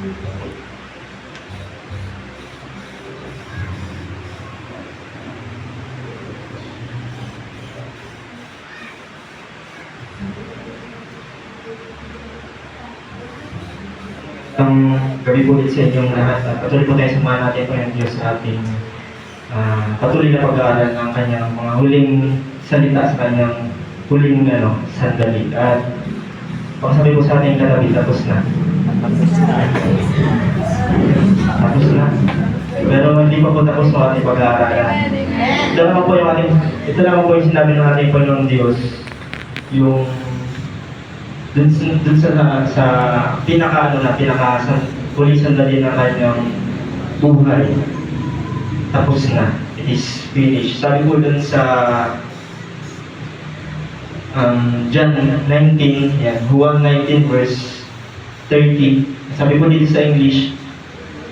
Ang gabi po ulit sa inyong lahat at patuloy po tayo samahan natin po ng Diyos sa ating patuloy na pag-aaral ng kanyang mga huling salita sa kanyang huling sandali. At pagsabi po sa ating katabi, tapos na. Tapos na. Pero hindi pa po tapos ang ating pag-aaralan. Ito naman po yung sinabi ng ating Panginoong Diyos, yung dun sa pinaka huling sandali ng kanyang buhay. Tapos na. It is finished. Sabi po dun sa John 19, Juan 19 verse 30. Sabi po dito sa English,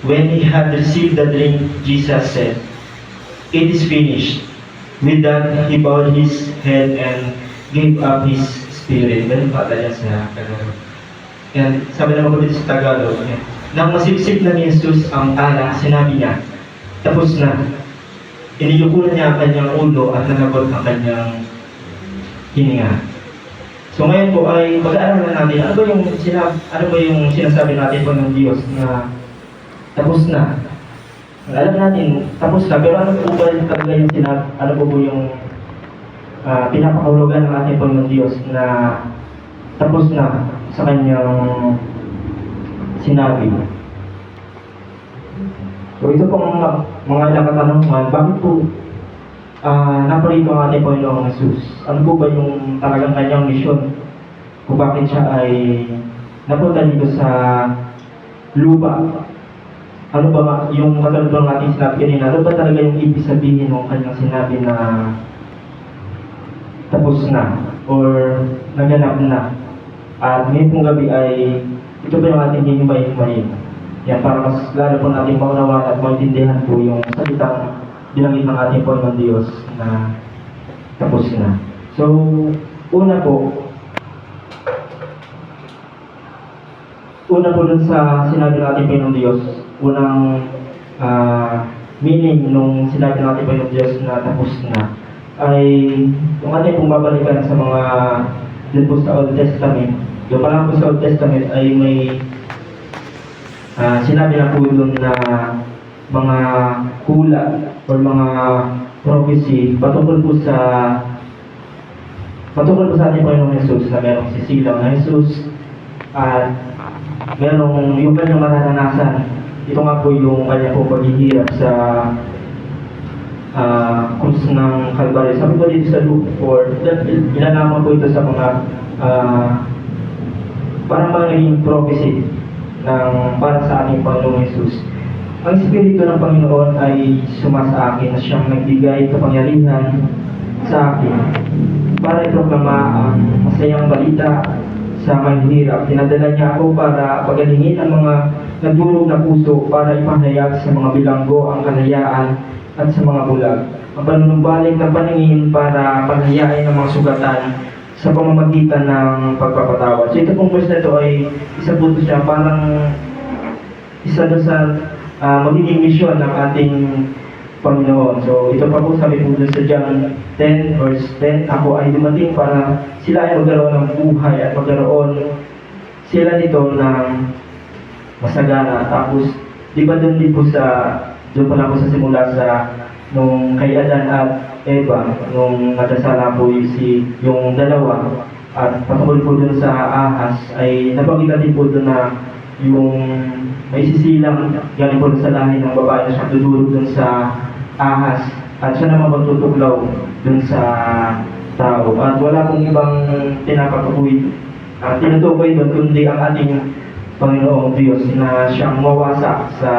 when he had received the drink, Jesus said, "It is finished." With that, he bowed his head and gave up his spirit. Ganun pa talaga sa Tagalog. Yan, sabi naman po dito sa Tagalog, nang masipsip na ni Jesus ang alak, sinabi niya, tapos na. Iniyuko niya ang kanyang ulo at nanagot ang kanyang hininga. So ngayon po ay pag-aaralan natin, ano ba yung sinasabi natin po ng Diyos na tapos na. Alam natin, tapos na, pero ano po ba talaga yung ano po yung pinapakahulugan ng ating Panginoon Diyos na tapos na sa kanyang sinabi. So ito pong mga ilang katanungan, bakit po naparito ang ating Panginoong Jesus? Ano po ba yung talagang kanyang misyon? Kung bakit siya ay napunta dito sa lupa? Ano ba yung katulad ng ating sinabi kanina? Ano ba talaga yung ibig sabihin ng kanyang sinabi na tapos na or naganap na? At ngayon pong gabi ay ito ba yung ating hinimayin? Yan, para mas lalo po natin maunawaan at maintindihan po yung salitang binanggit ng ating Panginoon Diyos na tapos na. So, una po dun sa sinabi ng ating Panginoon Diyos, unang meaning nung sinabi ng ating Panginoon Diyos na tapos na, ay yung ating pong babalikan sa mga dun po sa Old Testament. Yung parang po sa Old Testament ay may sinabi na po dun na mga hula or mga prophecy patungkol po sa ating Panginoong Jesus na merong sisilang na Jesus at merong yung kanyang mararanasan. Ito nga po yung kanya po paghihirap sa krus ng Calvary. Sabi ko dito sa Luke 4, inalaman po ito sa mga parang mga naging prophecy para sa ating Panginoong Jesus. Ang Espiritu ng Panginoon ay sumasa akin na siyang nagbigay kapangyarihan sa akin para iproklama ang masayang balita sa mahihirap. Tinadala niya ako para pagalingin ang mga nagdurog na puso, para ipahayag sa mga bilanggo ang kalayaan at sa mga bulag ang panunumbalik ng paningin, para panayain ang mga sugatan sa pamamagitan ng pagpapatawad. So ito pong verse na ito ay isa po siya parang isa doon sa magiging misyon ng ating Panginoon. So ito pa po sabi po sa John 10 verse 10, ako ay dumating para sila ay magkaroon ng buhay at magkaroon sila nito ng masagana. Tapos di ba doon pa lang po sa simula sa nung kay Adan at Eva, nung nagkasala po yung dalawa at patungkol po dun sa ahas ay nabanggit din po dun na yung may sisilang galing po sa lahi ng babae na siya dudurog dun sa ahas at siya naman magtutuglaw dun sa tao at wala pong ibang tinapatukoy tinutukoy dun kundi ang ating Panginoong Diyos na siyang mawasak sa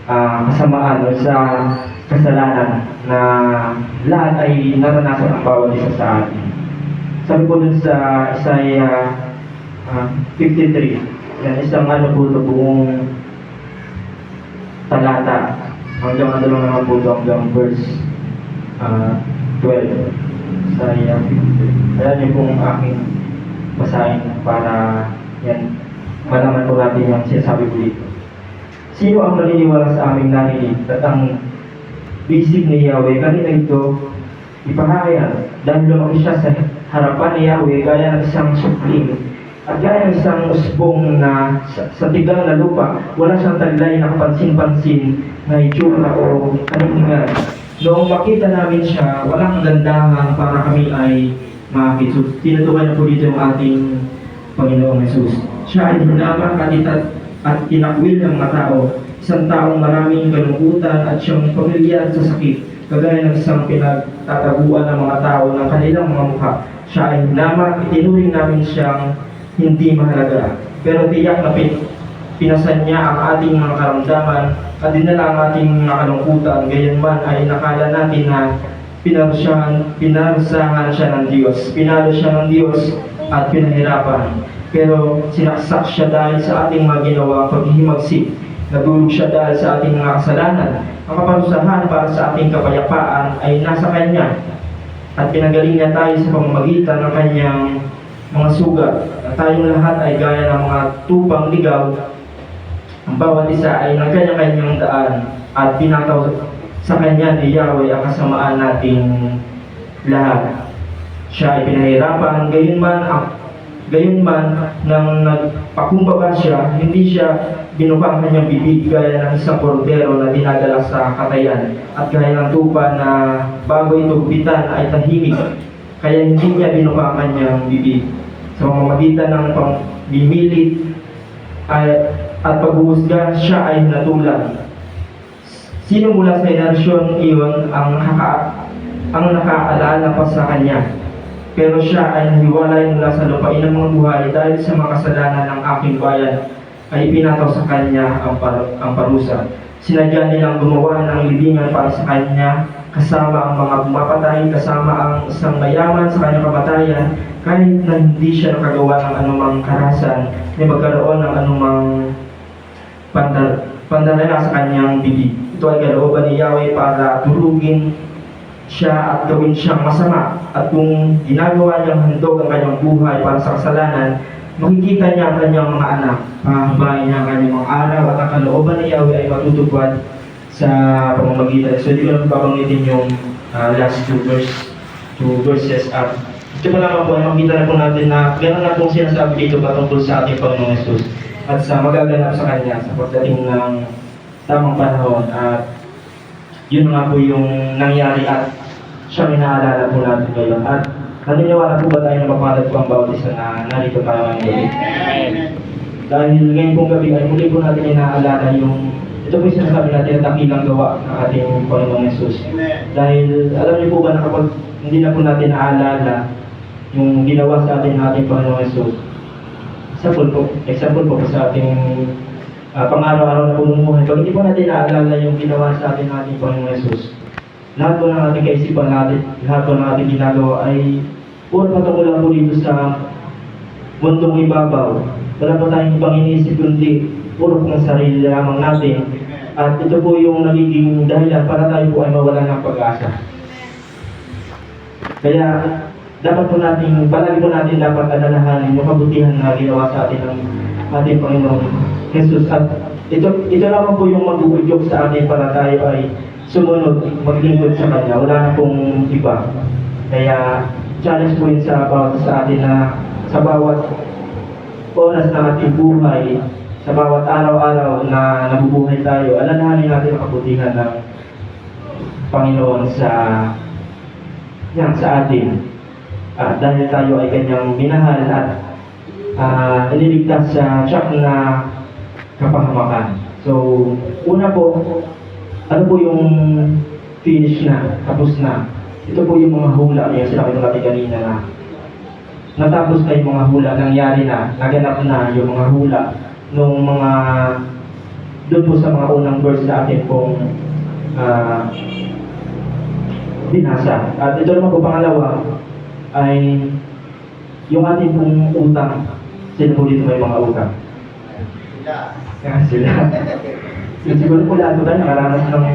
kasamaan o sa kasalanan na lahat ay naranasan ang bawat isa sa atin. Sabi po dun sa Isaiah 53, yan isang po ito buong talata hanggang naman po ito hanggang verse 12. Isaiah 53. Ayan yung pong aking basahin para yan malaman po natin yung sinasabi ko dito. Sino ang naniniwala sa aming narinig at ang bisig ni Yahweh? Kanina ito ipahayag dahil lumaki siya sa harapan ni Yahweh gaya ng isang supling at gaya ng isang usbong na sa tigang na lupa. Wala siyang taglay na kapansin-pansin na itsura o kaningan. Noong makita namin siya, walang kagandahan para kami ay makakit. So, tinutukan na po dito yung ating Panginoong Jesus. Siya ay hinamak at tinakwil ng mga tao. Isang taong maraming kalungkutan at siyang pamilyar sa sakit. Kagaya ng isang pinagtataguan ng mga tao ng kanilang mga mukha. Siya ay hinamak, itinuring namin siyang hindi mahalaga. Pero tiyak na pinasan niya ang ating mga karamdaman at dinala ang ating mga kalungkutan. Gayunman ay nakala natin na pinarusahan siya ng Diyos. Pinalo siya ng Diyos at pinahirapan. Pero sinaksak siya dahil sa ating mga ginawang paghihimagsik. Nagulog siya dahil sa ating mga kasalanan. Ang kaparusahan para sa ating kapayapaan ay nasa Kanya. At pinagaling niya tayo sa pamamagitan ng Kanyang mga sugat. At tayong lahat ay gaya ng mga tupang ligaw. Ang bawat isa ay ng kanya-kanyang daan. At pinataw sa Kanya ni Yahweh ang kasamaan nating lahat. Siya ay pinahirapan, gayunman nang nagpakumbaba siya, hindi siya binukang kanyang bibig gaya ng isang kordero na dinadala sa katayan at gaya ng tupa na bago ito gupitan ay tahimik, kaya hindi niya binukang kanyang bibig. Sa pamamagitan ng pamimilit at paghuhusga, siya ay natulan. Sino mula sa henerasyon iyon ang nakaalala pa sa kanya? Pero siya ay nahiwalay mula sa lupain ng mga buhay dahil sa mga kasalanan ng aking bayan ay pinataw sa kanya ang parusa. Sinadya nilang gumawa ng libingan para sa kanya, kasama ang mga pumapatay, kasama ang isang mayaman sa kanyang kamatayan, kahit na hindi siya nakagawa ng anumang karahasan, na magkaroon ng anumang pandalala sa kanyang bibig. Ito ay kalooban ni Yahweh para turugin siya at gawin siyang masama. At kung ginagawa niyang handog ang kanyang buhay para sa kasalanan, makikita niya ang kanyang mga anak, pahabain niya ang kanyang mga araw at ang kalooban ni Yahweh ay matutupad sa pamamagitan. So, di ko lang babanggitin yung last two verses at ito pa naman po ay makita na po natin na gano'n na pong sinasabi dito patungkol sa ating Panginoong Jesus at sa magaganap sa Kanya sa pagdating ng tamang panahon. At yun nga po yung nangyari at siya inaalala po natin ngayon. At naniniwala po ba tayo na mapalad po ang bawat isa na narito tayo ngayong gabi? Dahil ngayon pong gabi ay muli po natin inaalala yung ito po yung sinasabi natin na dakilang gawa ng ating Panginoong Jesus. Dahil alam niyo po ba na kapag hindi na po natin naaalala yung ginawa sa atin ng ating Panginoong Jesus, example po sa ating pang-araw-araw na pumumuhay, pag hindi po natin naaalala yung ginawa sa atin ng ating Panginoong Jesus, lahat po ng ating kaisipan natin, lahat po ng ating ginagawa ay puro patungkol lang po dito sa mundong ibabaw. Wala po tayong ibang iniisip kundi puro pong sarili lamang natin. At ito po yung nagiging dahilan para tayo po ay mawala ng pag-asa. Kaya dapat po natin, palagi po natin dapat alalahanin yung kabutihan na ginawa sa atin ng ating Panginoong Jesus. At ito naman po yung mag-uudyok sa atin para tayo ay sumunod, maglingkod sa Kanya. Wala na pong iba. Kaya challenge po yun sa bawat sa atin na sa bawat oras ng ating buhay, sa bawat araw-araw na nabubuhay tayo, alalahanin natin ang kabutihan ng Panginoon sa atin. Dahil tayo ay Kanyang minahal at iniligtas sa tiyak na kapahamakan. So, una po, ano po yung finish na, tapos na? Ito po yung mga hula, yung sinabi ko natin kanina na natapos na yung mga hula, nangyari na, naganap na yung mga hula nung mga doon po sa mga unang verse sa atin pong binasa. At ito naman po pangalawa ay yung ating pong utang. Sino po dito may mga utang? Sila. Siguro po lahat po tayo nakaranas ng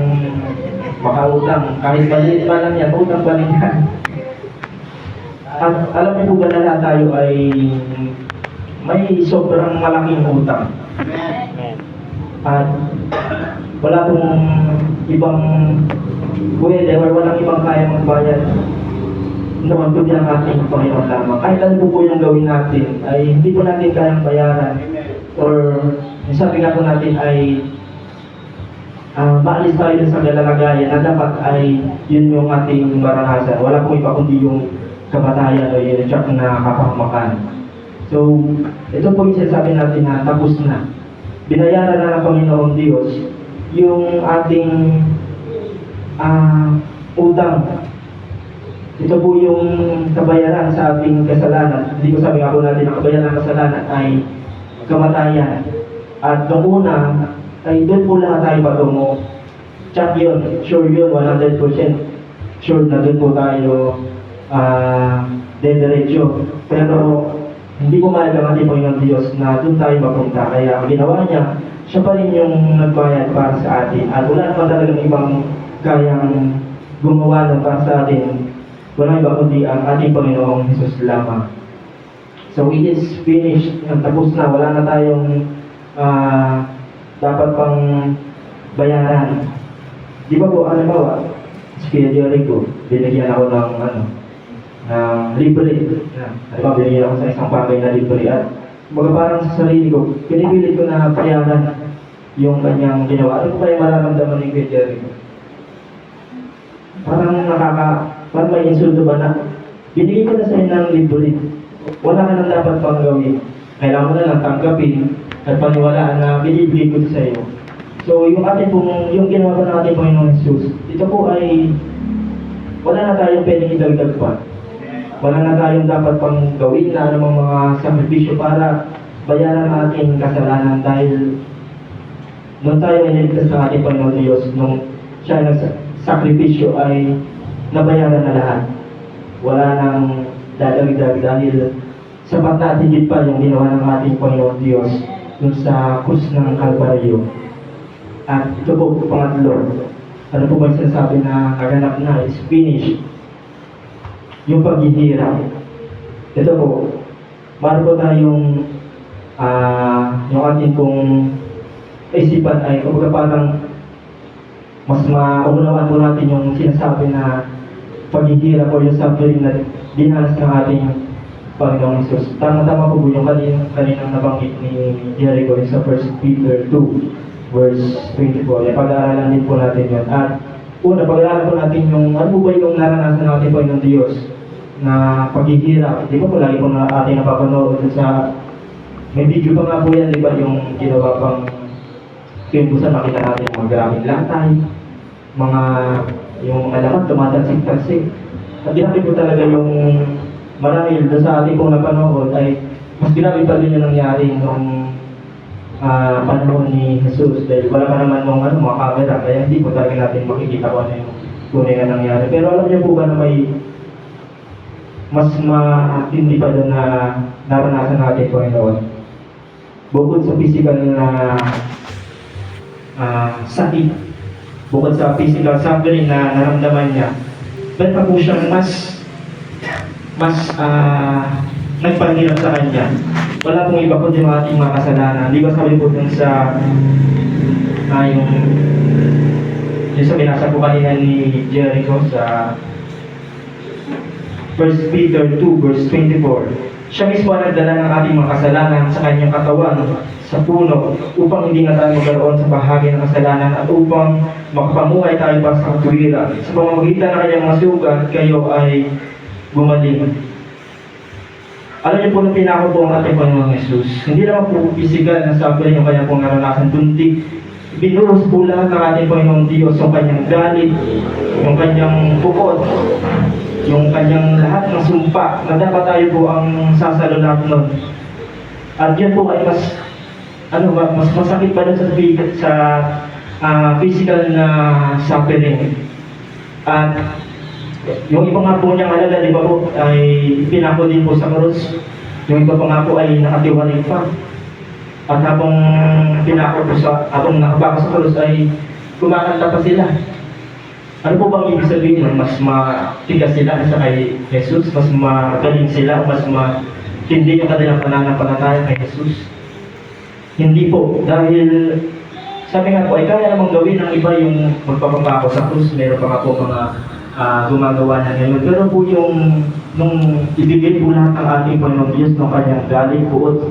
makautang. Kahit maliit pa lang yan, utang pa rin yan. At alam niyo po ba na lahat tayo ay may sobrang malaking utang. At wala pong ibang pwede or walang ibang kaya magbayad noon kundi ang ating Panginoon lamang. Kahit ano po yung gawin natin ay hindi po natin kayang bayaran or yung sabi nga po natin ay maalis tayo sa kalalagayan na dapat ay yun yung ating maranasan. Wala pong iba kundi yung kamatayan o yung tsak na kapahamakan. So, ito po yung sinasabi natin na tapos na. Binayaran na ng Panginoon Diyos yung ating utang. Ito po yung kabayaran sa ating kasalanan. Hindi ko sabi nga po natin ang kabayaran ng kasalanan ay kamatayan. At noong una, ay doon po lahat tayo patungo. Check yun, sure yun, 100% sure na doon po tayo dediretso. Pero hindi po mahal ang ating Panginoon Diyos na doon tayo mapunta. Kaya ang ginawa niya, siya pa rin yung nagbayad para sa atin. At wala naman talagang ibang kayang gumawa ng para sa atin. Wala iba kundi ang ating Panginoong Jesus lamang. So it is finished. Tapos na. Wala na tayong dapat pang bayaran. Di ba po, halimbawa, si Kuya Jericho, binigyan ako ng libre. Halimbawa, binigyan ako sa isang bagay na libre. At parang sa sarili ko, pinipilit ko na bayaran yung kanyang ginawa. Ano po kaya mararamdaman ni Kuya Jericho? Parang may insulto ba na binigay ko na sa'yo ng libre. Wala ka nang dapat pang gawin. Kailangan mo na lang tanggapin at paniwalaan na binibigay ko sa iyo. So, yung ginawa ko ng ating Panginoon Jesus, ito po ay wala na tayong pwedeng idagdag pa. Wala na tayong dapat pang gawin na anumang mga sakripisyo para bayaran ang ating kasalanan dahil nung tayo iniligtas ng ating Panginoon Diyos, nung siya nagsakripisyo ay nabayaran na lahat. Wala nang dadagdag dahil sapat na at higit pa yung ginawa ng ating Panginoon Diyos dun sa krus ng Kalbaryo. At ito po, pangatlo, ano po ba yung sinasabi na naganap na is finished? Yung paghihirap. Ito po, meron po tayong yung ating pong isipan ay kumbaga parang mas maunawaan po natin yung sinasabi na paghihirap o yung suffering na dinanas ng ating Panginoong Jesus. Tama-tama po yung kaninang nabanggit ni Jericho sa 1 Peter 2 verse 24. Pag-aaralan din po natin yun. At una, pag-aaralan po natin yung ano ba yung naranasan ng ating Panginoong Diyos na paghihirap. Di ba po lagi po na ating napapanood sa may video pa nga po yan, di ba yung ginawa pang kimpusan, makita natin mga grabing latay, mga yung alamat, tumatansik-tansik. At grabe po talaga yung marahil sa ating pong napanood ay mas grabe pa rin yung nangyari nung panahon ni Jesus dahil wala pa naman nung mga camera kaya hindi po talaga natin makikita kung ano yung tunay na nangyari. Pero alam niyo po ba na may mas matindi pa doon na naranasan natin Panginoon? Bukod sa physical na sakit, bukod sa physical suffering na naramdaman niya, ba't pa po siyang mas nagpanghirap sa kanya? Wala pong iba kundi mga ating mga kasalanan. Di ba sabi po dun sa yung sa binasa po kanina ni Jericho sa 1 Peter 2 verse 24. Siya mismo ang nagdala ng ating mga kasalanan sa kanyang katawan sa puno upang hindi na tayo magkaroon sa bahagi ng kasalanan at upang makapamuhay tayo para sa katuwiran. Sa pamamagitan ng kanyang mga sugat, kayo ay gumaling. Alam niyo po na pinako po ang ating Panginoong Jesus. Hindi naman po physical na suffering yung kanyang pong naranasan, kundi binuhos po lahat ng ating Panginoong Diyos yung kanyang galit, yung kanyang bukod, yung kanyang lahat ng sumpa na dapat tayo po ang sasalunat nun. At yan po ay mas masakit pa dun sa physical na suffering. At yung iba nga po niyang alala, di ba po, ay pinako din po sa krus. Yung iba pa nga po ay nakatiwalig pa. At habang pinako po habang nakabaka sa krus ay kumakanta pa sila. Ano po bang ibig sabihin? Mas matigas sila sa kay Jesus? Mas magaling sila? Mas hindi yung kanilang pananampalataya kay Jesus. Hindi po, dahil sabi nga po, ay kaya namang gawin ng iba yung magpapapako sa krus. Meron pa nga po mga gumagawa na ngayon. Pero po yung nung ibigay po lahat ng ating Panginoong Diyos ng kanyang galing buot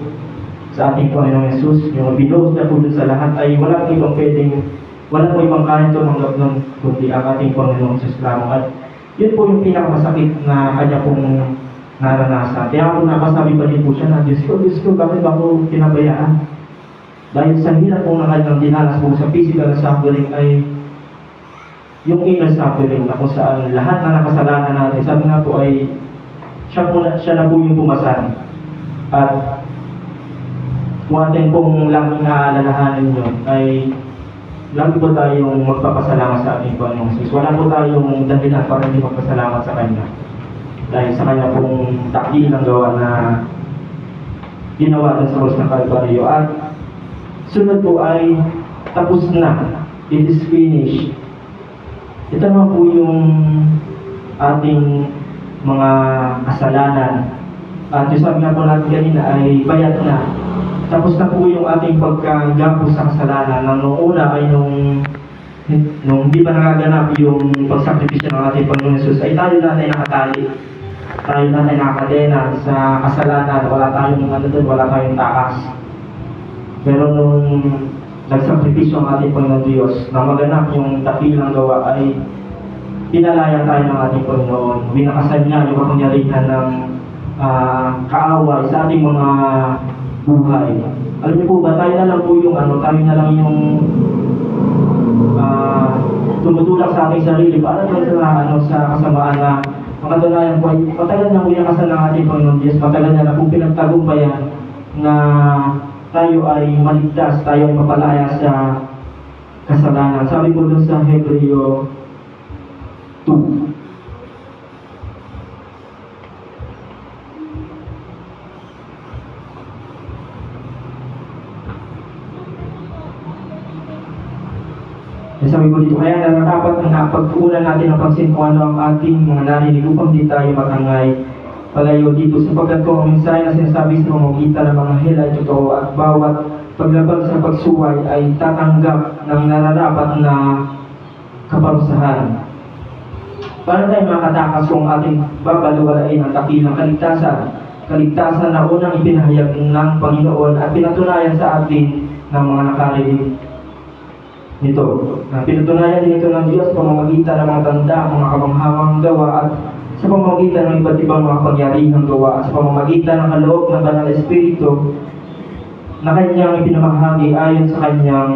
sa ating Panginoong Jesus, yung binuhos niya po dun sa lahat ay wala po ibang kaya tumanggap nun kundi ang ating Panginoong Jesus lamang. At yun po yung pinakamasakit na kanya pong naranasan. Kaya po napasabi pa din po siya na, Diyos ko, bakit ba ako pinabayaan? Dahil sa hirap po na kanyang dinanas po sa physical suffering ay yung inner suffering na kung saan lahat na nakasalanan natin, sabi nga po ay siya na po yung pumasan. At kung atin pong laging naaalalahanin yun ay lagi po tayong magpapasalamat sa ating Panginoong Jesus. Wala po tayong dahilan para hindi magpasalamat sa Kanya. Dahil sa Kanya pong takilang gawa na ginawa sa cross ng Kalbaryo. At sunod po ay tapos na. It is finished. Ito naman po yung ating mga kasalanan. At yung sabi nga po natin kanina ay bayad na. Tapos na po yung ating pagkagapos sa kasalanan. Nung una ay nung hindi pa nagaganap yung pagsakripisyo ng ating Panginoon Jesus, ay tayo na ay nakatali. Tayo na ay nakakadena sa kasalanan. Wala tayong takas. Pero nung nagsakripisyo ang ating Panginoon Diyos, na maganap yung dakilang gawa ay pinalaya tayo ng ating Panginoon. Winakasan niya yung kapangyarihan ng kaaway sa ating mga buhay. Alam niyo po ba, tayo na lang yung tumutulak sa ating sarili para sa kasamaan na makatunayan po ay matagal na winakasan ng ating Panginoon Diyos, matagal na po pinagtagumpayan na tayo ay maligtas, tayo ay mapalaya sa kasalanan. Sabi po doon sa Hebreo 2. Sabi ko dito, kaya nararapat na pagkuunan natin ang pansin kung ano ang ating mga narinig upang di tayo matangay palayo dito, sapagkat kung ang mensahe na sinasabi sa pamamagitan ng mga anghel ay totoo at bawat paglabag sa pagsuway ay tatanggap ng nararapat na kaparusahan. Para tayo makatakas kung ating babaluwalain ang dakilang kaligtasan na unang ipinahayag ng Panginoon at pinatunayan sa atin ng mga nakarinig nito. Pinatunayan din ito ng Diyos sa pamamagitan ng mga tanda, mga kamanghamang gawa at sa pamamagitan ng iba't ibang mga pangyarihang gawa at sa pamamagitan ng kaloob ng Banal na Espiritu na kanyang ipinamahagi ayon sa kanyang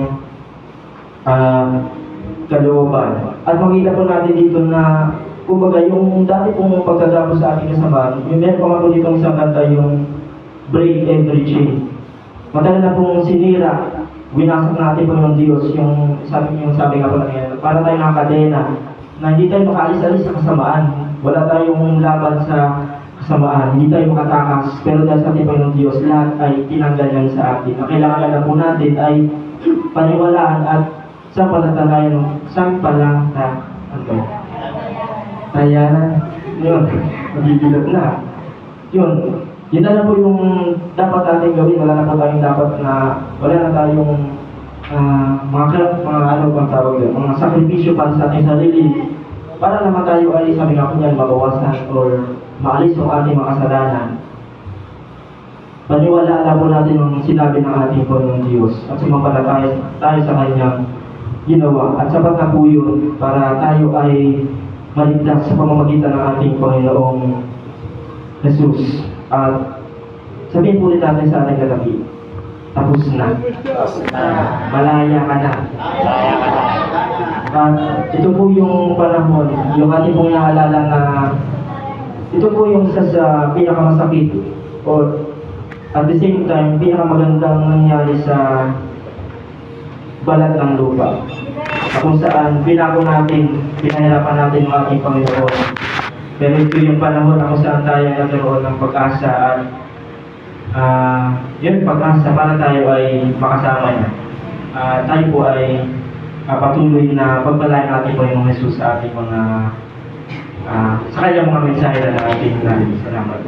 kalooban. At makita po natin dito na kumbaga yung dati pong pagkagapos sa ating kasamaan, yung meron pa nga po dito isang kanta yung Break Every Chain. Matagal na pong sinira, winasak natin Panginoon Diyos yung sabi nga po na yan, para tayo nakakadena na hindi tayo makaalis-alis sa kasamaan. Wala tayong laban sa kasamaan, hindi tayo makatakas, pero dahil sa ating Panginoon Diyos, lahat ay tinanggal yan sa atin. Ang kailangan na po natin ay paniwalaan at sampalatayan yun, mabibilog na. Yun na po yung dapat natin gawin. Wala na tayong mga sakripisyo para sa ating sarili. Para naman tayo ay, sabi nga po niyan, mabawasan or maalis ang ating mga kasalanan. Paniwalaan na po natin ang sinabi ng ating Panginoong Diyos at sumampalataya tayo sa kanyang ginawa. At sapat na po yun para tayo ay maligtas sa pamamagitan ng ating Panginoong Jesus. At sabihin po ulit natin sa ating katabi, tapos na. Malaya ka na. At ito po yung panahon, yung ating pong naalala na ito po yung isa sa pinakamasakit o at the same time, pinakamagandang nangyari sa balat ng lupa. Kung saan pinahirapan natin ang ating Panginoon. Pero ito yung panahon kung saan tayo nagkaroon ng pag-asa at yun, pag-asa para tayo ay makasama niya. Tayo po ay patuloy na pagpalain natin po yung Jesus sa ating mga sa kanyang mga mensahe na ating narinig. Salamat.